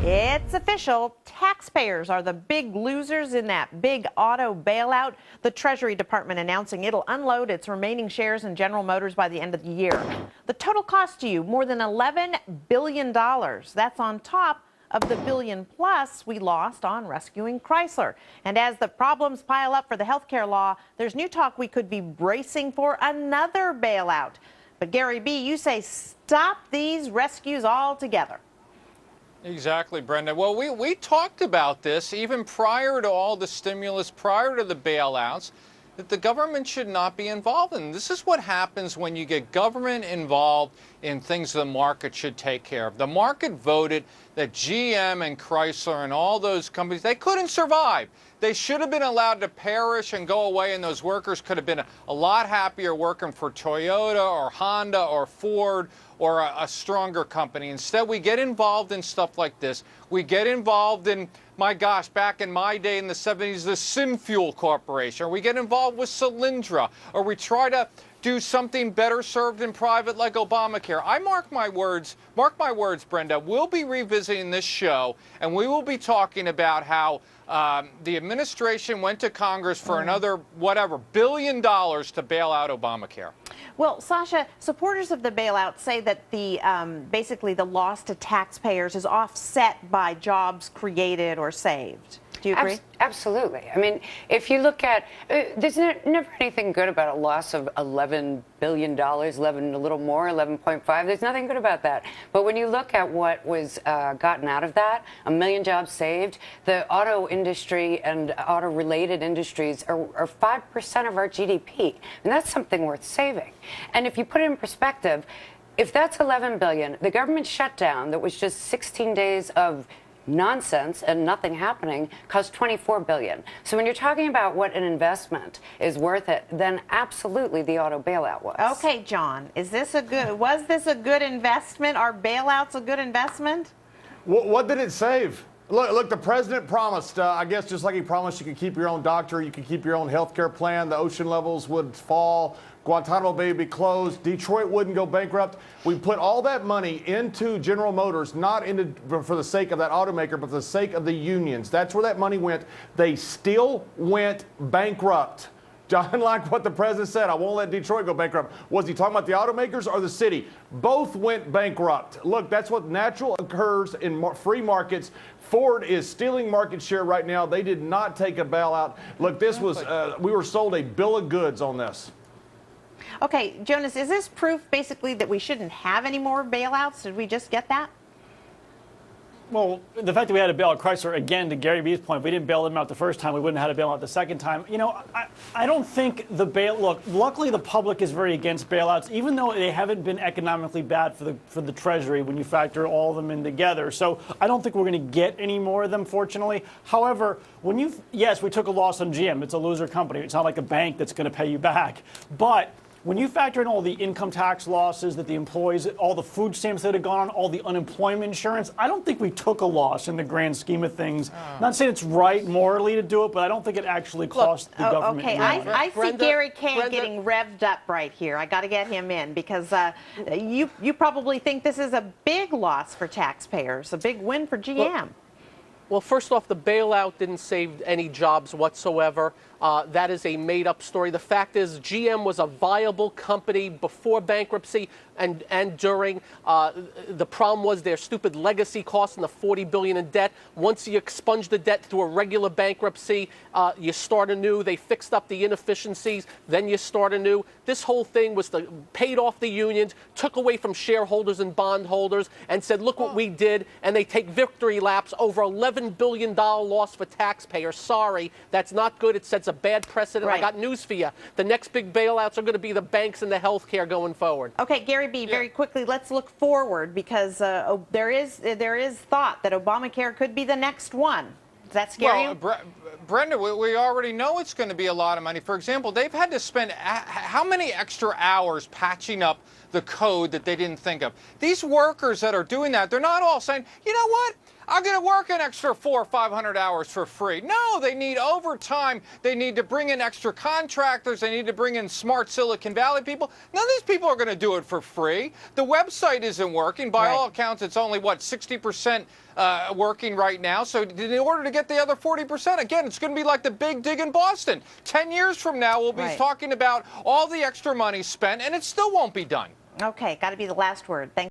It's official. Taxpayers are the big losers in that big auto bailout. The Treasury Department announcing it'll unload its remaining shares in General Motors by the end of the year. The total cost to you, more than $11 billion. That's on top of the billion plus we lost on rescuing Chrysler. And as the problems pile up for the health care law, there's new talk we could be bracing for another bailout. But Gary B., you say stop these rescues altogether. Exactly, Brenda. Well, we talked about this even prior to all the stimulus, prior to the bailouts, that the government should not be involved in. This is what happens when you get government involved in things the market should take care of. The market voted that GM and Chrysler and all those companies, they couldn't survive. They should have been allowed to perish and go away, and those workers could have been a lot happier working for Toyota or Honda or Ford or a stronger company. Instead, we get involved in stuff like this. We get involved in, my gosh, back in my day in the 70s, the Synfuel Corporation. Or we get involved with Solyndra. Or we try to do something better served in private like Obamacare. I mark my words, Brenda, we'll be revisiting this show, and we will be talking about how the administration went to Congress for another, whatever, $1 billion to bail out Obamacare. Well, Sasha, supporters of the bailout say that the basically the loss to taxpayers is offset by jobs created or saved. Do you agree? Absolutely. I mean, if you look at, there's never anything good about a loss of $11 billion, 11, a little more, 11.5. There's nothing good about that. But when you look at what was gotten out of that, 1 million jobs saved, the auto industry and auto-related industries are 5% of our GDP. And that's something worth saving. And if you put it in perspective, if that's 11 billion, the government shutdown that was just 16 days of nonsense and nothing happening cost 24 billion. So when you're talking about what an investment is worth it, then absolutely the auto bailout was. Okay, John, was this a good investment? Are bailouts a good investment? What did it save? Look, the president promised, I guess just like he promised you could keep your own doctor, you could keep your own health care plan, the ocean levels would fall, Guantanamo Bay would be closed, Detroit wouldn't go bankrupt. We put all that money into General Motors, not for the sake of that automaker, but for the sake of the unions. That's where that money went. They still went bankrupt. John, like what the president said, I won't let Detroit go bankrupt. Was he talking about the automakers or the city? Both went bankrupt. Look, that's what natural occurs in free markets. Ford is stealing market share right now. They did not take a bailout. Look, this was, we were sold a bill of goods on this. Okay, Jonas, is this proof basically that we shouldn't have any more bailouts? Did we just get that? Well, the fact that we had to bail out Chrysler, again, to Gary B's point, if we didn't bail them out the first time, we wouldn't have had to bail out the second time. You know, I don't think look, luckily the public is very against bailouts, even though they haven't been economically bad for the Treasury when you factor all of them in together. So I don't think we're going to get any more of them, fortunately. However, yes, we took a loss on GM. It's a loser company. It's not like a bank that's going to pay you back. But when you factor in all the income tax losses that the employees, all the food stamps that have gone on, all the unemployment insurance, I don't think we took a loss in the grand scheme of things. Not saying it's right morally to do it, but I don't think it actually cost the government. Okay, I see Gary Kane getting revved up right here. I got to get him in because you probably think this is a big loss for taxpayers, a big win for GM. Well, first off, the bailout didn't save any jobs whatsoever. That is a made-up story. The fact is GM was a viable company before bankruptcy and during. The problem was their stupid legacy costs and the $40 billion in debt. Once you expunge the debt through a regular bankruptcy, you start anew. They fixed up the inefficiencies, then you start anew. This whole thing was paid off the unions, took away from shareholders and bondholders, and said, look what we did. And they take victory laps over $11 billion loss for taxpayers. Sorry, that's not good. It sets a bad precedent. Right. I got news for you. The next big bailouts are going to be the banks and the health care going forward. Okay, Gary B., very quickly, let's look forward because there is thought that Obamacare could be the next one. Does that scare you? Brenda, we already know it's going to be a lot of money. For example, they've had to spend how many extra hours patching up the code that they didn't think of. These workers that are doing that, they're not all saying, you know what? I'm going to work an extra 400 or 500 hours for free. No, they need overtime. They need to bring in extra contractors. They need to bring in smart Silicon Valley people. None of these people are going to do it for free. The website isn't working. By all accounts, it's only, what, 60% working right now. So in order to get the other 40%, again, it's going to be like the big dig in Boston. 10 years from now, we'll be talking about all the extra money spent, and it still won't be done. Okay, got to be the last word. Thank